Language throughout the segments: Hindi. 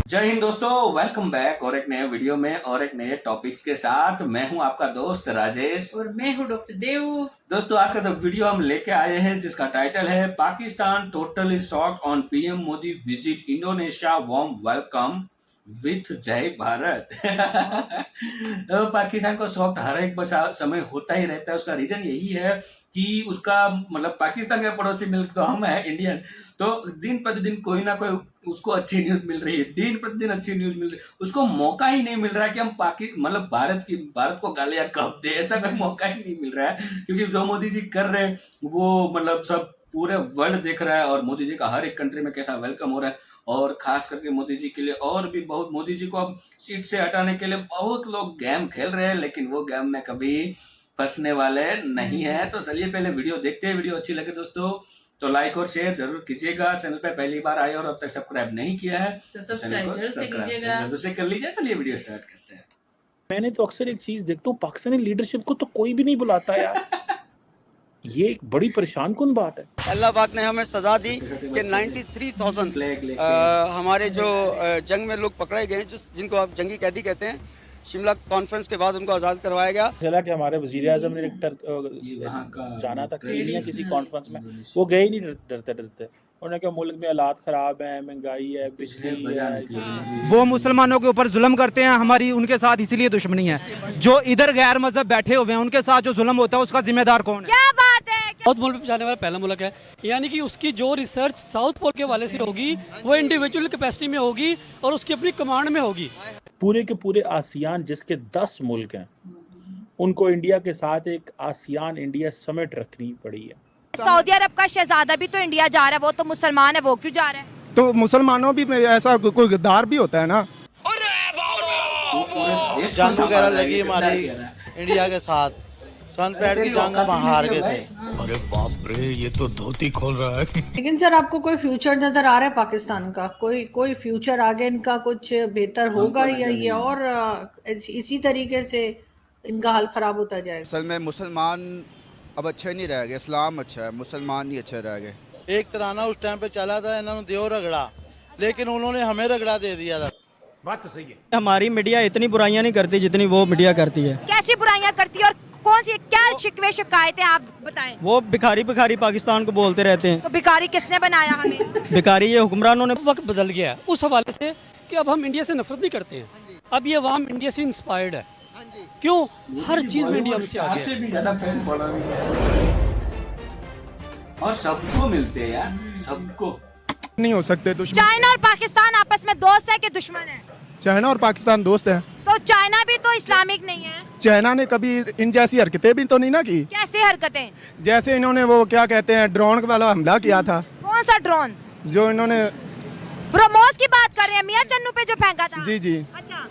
जय हिंद दोस्तों, वेलकम बैक और एक नए वीडियो में और एक नए टॉपिक्स के साथ। मैं हूं आपका दोस्त राजेश और मैं हूं डॉक्टर देव। दोस्तों, आज का जो वीडियो हम लेके आए हैं जिसका टाइटल है Pakistan totally shocked on PM Modi visit Indonesia, warm welcome with जय भारत। तो पाकिस्तान को शॉक्ड हर एक समय होता ही रहता है। उसका रीजन यही है कि उसका मतलब पाकिस्तान का पड़ोसी मुल्क तो हम है इंडियन, तो दिन प्रतिदिन कोई ना कोई उसको अच्छी न्यूज मिल रही है, दिन प्रतिदिन अच्छी न्यूज मिल रही है। उसको मौका ही नहीं मिल रहा है कि हम मतलब भारत को गालियां कब दे, ऐसा कोई मौका ही नहीं मिल रहा है। क्योंकि जो मोदी जी कर रहे हैं वो मतलब सब पूरे वर्ल्ड देख रहा है और मोदी जी का हर एक कंट्री में कैसा वेलकम हो रहा है। और खास करके मोदी जी के लिए और भी बहुत, मोदी जी को अब सीट से हटाने के लिए बहुत लोग गेम खेल रहे हैं, लेकिन वो गेम में कभी फंसने वाले नहीं है। तो चलिए पहले वीडियो देखते हैं। वीडियो अच्छी लगे दोस्तों तो लाइक और शेयर जरूर कीजिएगा। चैनल पे पहली बार आए और अब तक सब्सक्राइब नहीं किया है तो सब्सक्राइब जरूर से कीजिएगा, जरूर से कर लीजिए। चलिए वीडियो स्टार्ट करते हैं। मैंने तो अक्सर एक चीज देखता हूँ, पाकिस्तानी लीडरशिप को तो कोई भी नहीं बुलाता यार। ये एक बड़ी परेशान कुन बात है। अल्लाह पाक ने हमें सजा दी कि 93,000 हमारे जो जंग में लोग पकड़े गए जो जिनको आप जंगी कैदी कहते हैं, शिमला कॉन्फ्रेंस के बाद उनको आज़ाद करवाया गया। चला कि हमारे वजीर आजम ने जाना था केनिया किसी कॉन्फ्रेंस में, वो गए ही नहीं डरते डरते। उन्होंने कहा मुल्क में हालात खराब है, महंगाई है, बिजली है। वो मुसलमानों के ऊपर जुल्म करते हैं, हमारी उनके साथ इसीलिए दुश्मनी है। जो इधर गैर मजहब बैठे हुए हैं उनके साथ जो जुल्म होता है उसका जिम्मेदार कौन है? क्या बात है। साउथ पोल पे जाने वाला पहला मुल्क है, यानी कि उसकी जो रिसर्च साउथ पोल के वाले से होगी वो इंडिविजुअल कैपेसिटी में होगी और उसकी अपनी कमांड में होगी। पूरे के पूरे आसियान जिसके 10 मुल्क हैं, उनको इंडिया के साथ एक आसियान इंडिया समिट रखनी पड़ी है। सऊदी अरब का शहजादा भी तो इंडिया जा रहा है, वो तो मुसलमान है, वो क्यों जा रहा है? तो मुसलमानों भी में ऐसा कोई गद्दार भी होता है ना। जंग वगैरह लगी हमारी इंडिया के साथ, सनपैड की जंग हम हार गए थे। अरे बाप रे, ये तो धोती खोल रहा है। लेकिन सर आपको कोई फ्यूचर नजर आ रहा है पाकिस्तान का? कोई फ्यूचर आगे इनका कुछ बेहतर होगा या ये और इसी तरीके से इनका हाल खराब होता जाएगा? असल में मुसलमान अब अच्छे नहीं रह गए, इस्लाम अच्छा है, मुसलमान नहीं अच्छे रह गए। एक तराना उस टाइम पे चला था, इन्होंने देव रगड़ा, लेकिन उन्होंने हमें रगड़ा दे दिया था। बात तो सही है। हमारी मीडिया इतनी बुराइयां नहीं करती जितनी वो मीडिया करती है। कैसी बुराइयां करती है और कौन सी क्या शिकवे शिकायतें आप बताएं? वो भिखारी भिखारी पाकिस्तान को बोलते रहते हैं। तो भिखारी किसने बनाया हमें? भिखारी ये हुक्मरानों ने। वक्त बदल गया है उस हवाले से कि अब हम इंडिया से नफरत नहीं करते हैं, अब ये अवाम इंडिया से इंस्पायर्ड है। क्यों? हर चीज में इंडिया से आगे से भी ज्यादा फैन फॉलोइंग है और सबको मिलते हैं यार, सबको नहीं हो सकते दुश्मन। चाइना और पाकिस्तान आपस में दोस्त है कि दुश्मन है? चाइना और पाकिस्तान दोस्त हैं। तो चाइना भी तो इस्लामिक नहीं है। चाइना ने कभी इन जैसी हरकतें भी तो नहीं ना की। कैसी हरकतें? जैसे इन्होंने वो क्या कहते हैं ड्रोन वाला हमला किया था। कौन सा ड्रोन? जो इन्होंने ब्रह्मोस की बात कर रहे हैं, मियां चन्नू पे जो फेंका था। जी जी। अच्छा,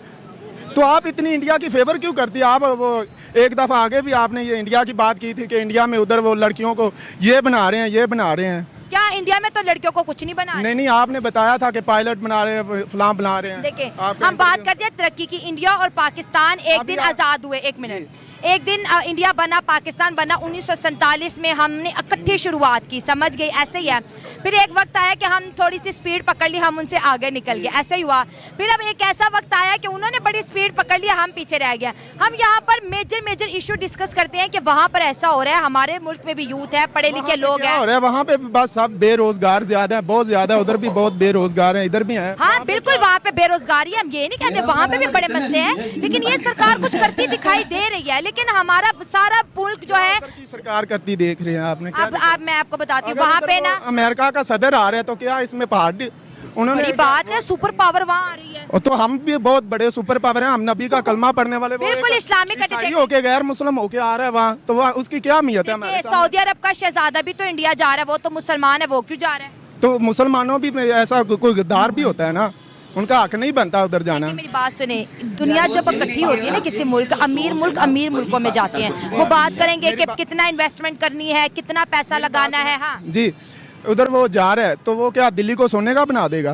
तो आप इतनी इंडिया की फेवर क्यों करती है? आप वो एक दफा आगे भी आपने ये इंडिया की बात की थी कि इंडिया में उधर वो लड़कियों को ये बना रहे हैं, ये बना रहे हैं। क्या इंडिया में तो लड़कियों को कुछ नहीं बना? नहीं, आपने बताया था कि पायलट बना रहे हैं, फलां बना रहे हैं। देखिए, हम बात करते हैं तरक्की की। इंडिया और पाकिस्तान एक दिन आजाद हुए। एक मिनट, एक दिन इंडिया बना, पाकिस्तान बना 1947 में। हमने इकट्ठी शुरुआत की, समझ गई? ऐसे ही है। फिर एक वक्त आया कि हम थोड़ी सी स्पीड पकड़ ली, हम उनसे आगे निकल गए, ऐसे ही हुआ। फिर अब एक ऐसा वक्त आया कि उन्होंने बड़ी स्पीड पकड़ लिया, हम पीछे रह गए। हम यहाँ पर मेजर इशू डिस्कस करते हैं कि वहाँ पर ऐसा हो रहा है, हमारे मुल्क में भी यूथ है, पढ़े लिखे लोग हैं। वहाँ पे बस सब बेरोजगार ज्यादा है, बहुत ज्यादा है। उधर भी बहुत बेरोजगार है, इधर भी है। हाँ बिल्कुल, वहाँ पे बेरोजगारी है, हम ये नहीं कहते, वहाँ पे भी बड़े मसले हैं। लेकिन ये सरकार कुछ करती दिखाई दे रही है, लेकिन हमारा सारा मुल्क जो है सरकार करती देख रहे हैं आपने। अब मैं आपको बताती हूँ, वहाँ पे ना अमेरिका का सदर आ रहा है, तो क्या इसमें पहाड़ उन्होंने बड़ी बात है, सुपर पावर वहाँ आ रही है। तो हम भी बहुत बड़े सुपर पावर हैं, हम नबी का कलमा पढ़ने वाले। बिल्कुल इस्लामिक होके गैर मुस्लिम होके आ रहा है वहाँ, तो वहाँ उसकी क्या अहमियत है? सऊदी अरब का शहजादा भी तो इंडिया जा रहा है, वो तो मुसलमान है, वो क्यों जा रहा है? तो मुसलमानों भी में ऐसा कोई गद्दार भी होता है ना, उनका हक नहीं बनता उधर जाना। मेरी बात सुने, दुनिया जब इकट्ठी होती है ना किसी मुल्क, अमीर मुल्कों में जाते हैं, वो बात करेंगे कि कितना इन्वेस्टमेंट करनी है, कितना पैसा लगाना है। हाँ जी, उधर वो जा रहा है तो वो क्या दिल्ली को सोने का बना देगा?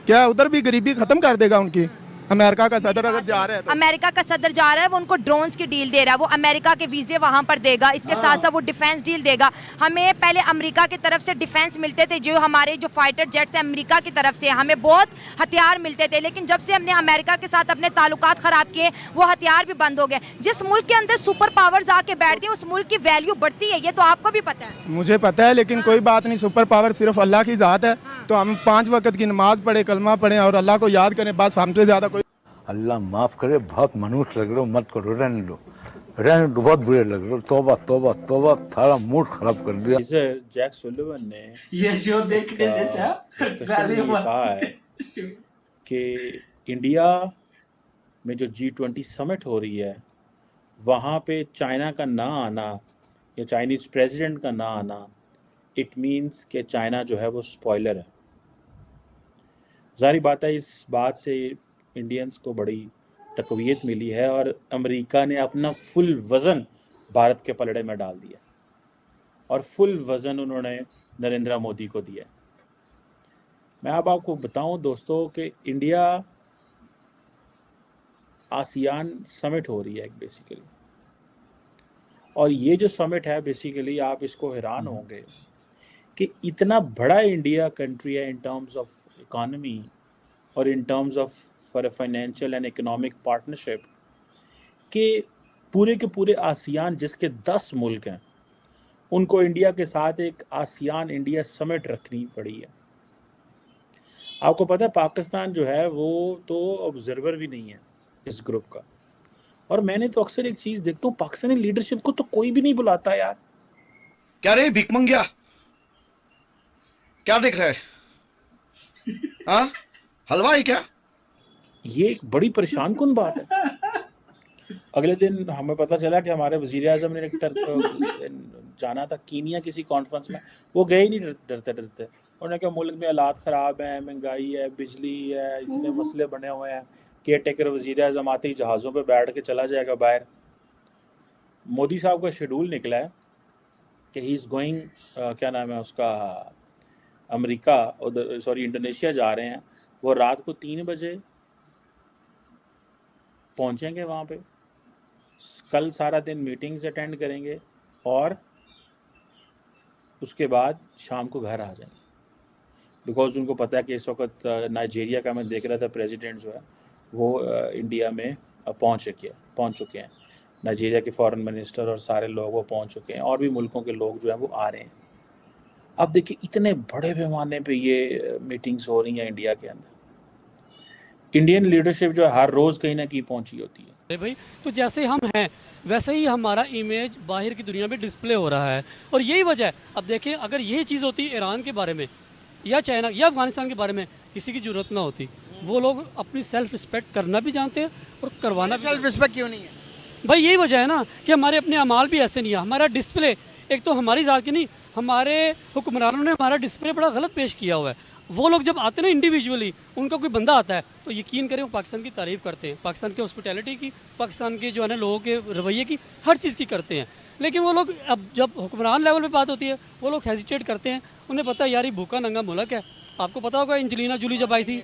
क्या उधर भी गरीबी खत्म कर देगा उनकी? अमेरिका का सदर अगर जा रहा है तो अमेरिका का सदर जा रहा है, वो उनको ड्रोन्स की डील दे रहा है, वो अमेरिका के वीजे वहां पर देगा, इसके साथ साथ वो डिफेंस डील देगा। हमें पहले अमेरिका की तरफ से डिफेंस मिलते थे, जो हमारे जो फाइटर जेट्स है अमेरिका की तरफ से, हमें बहुत हथियार मिलते थे, लेकिन जब से हमने अमेरिका के साथ अपने ताल्लुकात खराब किए वो हथियार भी बंद हो गए। जिस मुल्क के अंदर सुपर पावर्स आके बैठती है उस मुल्क की वैल्यू बढ़ती है, ये तो आपको भी पता है। मुझे पता है, लेकिन कोई बात नहीं, सुपर पावर सिर्फ अल्लाह की ज़ात है। तो हम 5 वक्त की नमाज पढ़े, कलमा पढ़े और अल्लाह को याद करें, बस हमसे ज़्यादा कोई। अल्लाह माफ करे, बहुत मनुष्य लग रहे हो, मत करो, रहने दो, बहुत बुरे लग रहे हो। तौबा तौबा तौबा, सारा मूड खराब कर दिया। जैक सुलिवन ने ये जो देखने जैसा डिस्कशन में ये कहा है कि इंडिया में जो G20 समिट हो रही है वहाँ पे चाइना का ना आना या चाइनीज़ प्रेसिडेंट का ना आना, इट मीन्स कि चाइना जो है वो स्पॉइलर है। ज़ाहिर बात है इस बात से इंडियंस को बड़ी तकवीयत मिली है और अमेरिका ने अपना फुल वज़न भारत के पलड़े में डाल दिया और फुल वज़न उन्होंने नरेंद्र मोदी को दिया। मैं अब आपको बताऊं दोस्तों कि इंडिया आसियान समिट हो रही है एक बेसिकली, और ये जो समिट है बेसिकली आप इसको हैरान होंगे कि इतना बड़ा इंडिया कंट्री है इन टर्म्स ऑफ इकोनॉमी और in terms of for a financial and economic partnership कि पूरे के पूरे आसियान जिसके 10 मुल्क हैं उनको इंडिया के साथ एक आसियान इंडिया समिट रखनी पड़ी है। आपको पता है पाकिस्तान जो है वो तो ऑब्जर्वर भी नहीं है इस ग्रुप का, और मैंने तो अक्सर एक चीज़ देखता हूँ, पाकिस्तानी लीडरशिप को तो कोई भी नहीं बुलाता यार। क्या रे भिकमंगिया, क्या देख रहा है? हाँ, हलवाई क्या? ये एक बड़ी परेशान कुन बात है। अगले दिन हमें पता चला कि हमारे वज़ीर आज़म ने जाना था कीनिया किसी कॉन्फ्रेंस में, वो गए ही नहीं डरते डरते। उन्होंने कहा मुल्क में हालात ख़राब हैं, महंगाई है, बिजली है, इतने मसले बने हुए हैं, केयर टेकर वज़ीर आज़म आते ही जहाज़ों पे बैठ के चला जाएगा बाहर। मोदी साहब का शेड्यूल निकला है कि ही इज़ गोइंग, क्या नाम है उसका, अमेरिका, उधर सॉरी इंडोनेशिया जा रहे हैं। वो रात को 3 बजे पहुंचेंगे वहाँ पे, कल सारा दिन मीटिंग्स अटेंड करेंगे और उसके बाद शाम को घर आ जाएंगे, बिकॉज उनको पता है कि इस वक्त नाइजीरिया का मैं देख रहा था प्रेसिडेंट जो है वो इंडिया में पहुंच चुके हैं। नाइजीरिया के फॉरेन मिनिस्टर और सारे लोग वो पहुंच चुके हैं, और भी मुल्कों के लोग जो हैं वो आ रहे हैं। अब देखिए इतने बड़े पैमाने पे ये मीटिंग्स हो रही हैं इंडिया के अंदर। इंडियन लीडरशिप जो है हर रोज़ कहीं ना कहीं पहुंची होती है। अरे भाई, तो जैसे हम हैं वैसे ही हमारा इमेज बाहर की दुनिया में डिस्प्ले हो रहा है, और यही वजह है। अब देखिए अगर यही चीज़ होती ईरान के बारे में या चाइना या अफगानिस्तान के बारे में, किसी की ज़रूरत ना होती। वो लोग अपनी सेल्फ रिस्पेक्ट करना भी जानते हैं और करवाना भी। सेल्फ रिस्पेक्ट क्यों नहीं है भाई? यही वजह है ना कि हमारे अपने अमाल भी ऐसे नहीं है। हमारा डिस्प्ले एक तो हमारी ज़ात की नहीं, हमारे हुक्मरानों ने हमारा डिस्प्ले बड़ा गलत पेश किया हुआ है। वो लोग जब आते हैं ना इंडिविजुअली, उनका कोई बंदा आता है तो यकीन करें वो पाकिस्तान की तारीफ़ करते हैं, पाकिस्तान के हॉस्पिटैलिटी की, पाकिस्तान के जो है ना लोगों के रवैये की, हर चीज़ की करते हैं। लेकिन वो लोग अब जब हुक्मरान लेवल पे बात होती है वो लोग हेजिटेट करते हैं। उन्हें पता है यार ये भूखा नंगा मुल्क है। आपको पता होगा एंजेलिना जूली जब आई थी,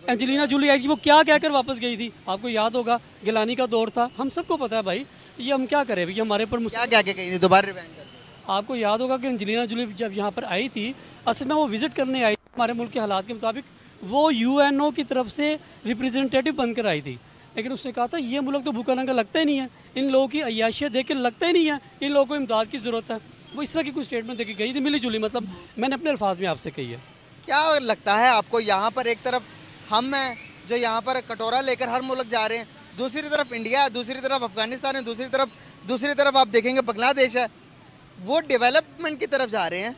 एंजेलिना जूली आई थी, वो क्या कहकर वापस गई थी? आपको याद होगा, गिलानी का दौर था, हम सबको पता है भाई। ये हम क्या करें भाई, हमारे पर क्या क्या गई थी? दोबारा रिवाइंड कर। आपको याद होगा कि एंजेलिना जूली जब यहाँ पर आई थी, असल में वो विज़िट करने आई हमारे मुल्क के हालात के मुताबिक, वो यूएनओ की तरफ से रिप्रेजेंटेटिव बनकर आई थी। लेकिन उसने कहा था ये मुल्क तो भूखा नंगा लगता ही नहीं है, इन लोगों की अय्याशियत देख के लगता ही नहीं है इन लोगों को इमदाद की ज़रूरत है। वो इस तरह की कुछ स्टेटमेंट देके गई थी, मिली जुली, मतलब मैंने अपने अल्फाज में आपसे कही है। क्या लगता है आपको, यहाँ पर एक तरफ हम हैं जो यहाँ पर कटोरा लेकर हर मुल्क जा रहे हैं, दूसरी तरफ इंडिया है, दूसरी तरफ अफगानिस्तान है, दूसरी तरफ आप देखेंगे बांग्लादेश है, वो डेवलपमेंट की तरफ जा रहे हैं।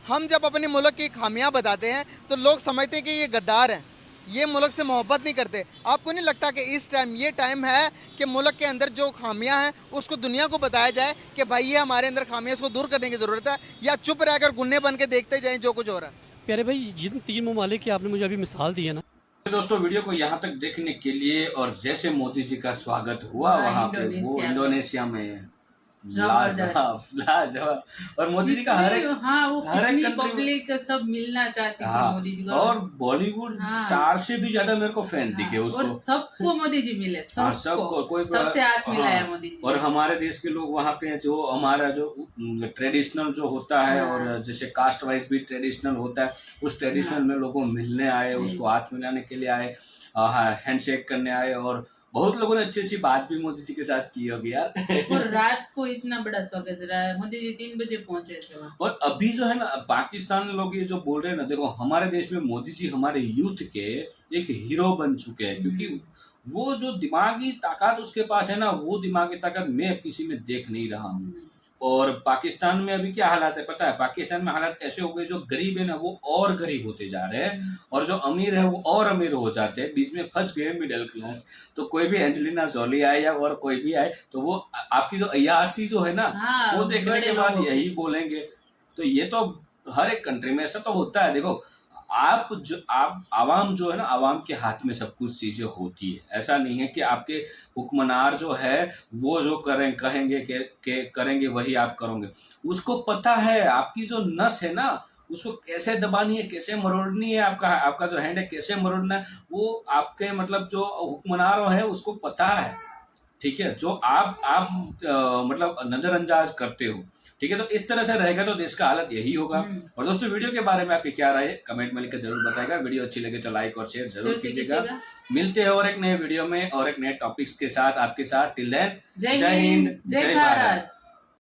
हम जब अपने मुल्क की खामियां बताते हैं तो लोग समझते हैं कि ये गद्दार हैं, ये मुल्क से मोहब्बत नहीं करते। आपको नहीं लगता कि इस टाइम ये टाइम है कि मुल्क के अंदर जो खामियां हैं उसको दुनिया को बताया जाए कि भाई ये हमारे अंदर खामियां, इसको दूर करने की ज़रूरत है, या चुप रहकर गुन्ने बन के देखते जाएं जो कुछ हो रहा है? प्यारे भाई, जिन 3 ममालिक की आपने मुझे अभी मिसाल दी है ना दोस्तों, वीडियो को यहाँ तक देखने के लिए, और जैसे मोदी जी का स्वागत हुआ वहाँ पे, वो इंडोनेशिया में लाजवाब लाजवाब। और मोदी जी का हर एक हाँ, वो हर एक कितनी country में- पब्लिक सब मिलना चाहती थी हाँ, मोदी जी को। और बॉलीवुड हाँ। स्टार से भी ज्यादा मेरे को फैन दिखे हाँ, उसको। और सबको मोदी जी मिले, हाँ, सबको कोई सबसे हाथ मिलाया हाँ, मोदी जी। और हमारे देश के लोग वहाँ पे जो हमारा जो ट्रेडिशनल जो होता है, हाँ। और जैसे कास्ट वाइज भी ट्रेडिशनल होता है, उस ट्रेडिशनल में लोगों मिलने आए, उसको हाथ मिलाने के लिए आए, हैंडशेक करने आए, और बहुत लोगों ने अच्छी अच्छी बात भी मोदी जी के साथ की होगी यार। और रात को इतना बड़ा स्वागत रहा है, मोदी जी 3 बजे पहुंचे थे वहाँ। और अभी जो है ना, पाकिस्तान लोग ये जो बोल रहे हैं ना, देखो हमारे देश में मोदी जी हमारे यूथ के एक हीरो बन चुके हैं, क्योंकि वो जो दिमागी ताकत उसके पास है ना, वो दिमागी ताकत मैं किसी में देख नहीं रहा हूँ। और पाकिस्तान में अभी क्या हालात है पता है? पाकिस्तान में हालात ऐसे हो गए, जो गरीब है ना वो और गरीब होते जा रहे हैं, और जो अमीर है वो और अमीर हो जाते हैं, बीच में फंस गए मिडिल क्लास। तो कोई भी एंजेलिना जोली आए या और कोई भी आए, तो वो आपकी जो अय्याशी जो है ना, हाँ, वो देखने बड़े के बाद लोगों यही बोलेंगे। तो ये तो हर एक कंट्री में ऐसा तो होता है। देखो आप आवाम जो है ना, आवाम के हाथ में सब कुछ चीजें होती है। ऐसा नहीं है कि आपके हुक्मरान जो है वो जो कहेंगे के करेंगे वही आप करोगे। उसको पता है आपकी जो नस है ना, उसको कैसे दबानी है, कैसे मरोड़नी है, आपका जो हैंड है कैसे मरोड़ना है, वो आपके मतलब जो हुक्मरान है उसको पता है। ठीक है, जो आप मतलब नजरअंदाज करते हो। ठीक है, तो इस तरह से रहेगा तो देश का हालत यही होगा। और दोस्तों, वीडियो के बारे में आपकी क्या राय है कमेंट में लिखकर जरूर बताएगा। वीडियो अच्छी लगे तो लाइक और शेयर जरूर कीजिएगा। मिलते हैं और एक नए वीडियो में और एक नए टॉपिक्स के साथ आपके साथ। टिल देन, जय हिंद, जय भारत।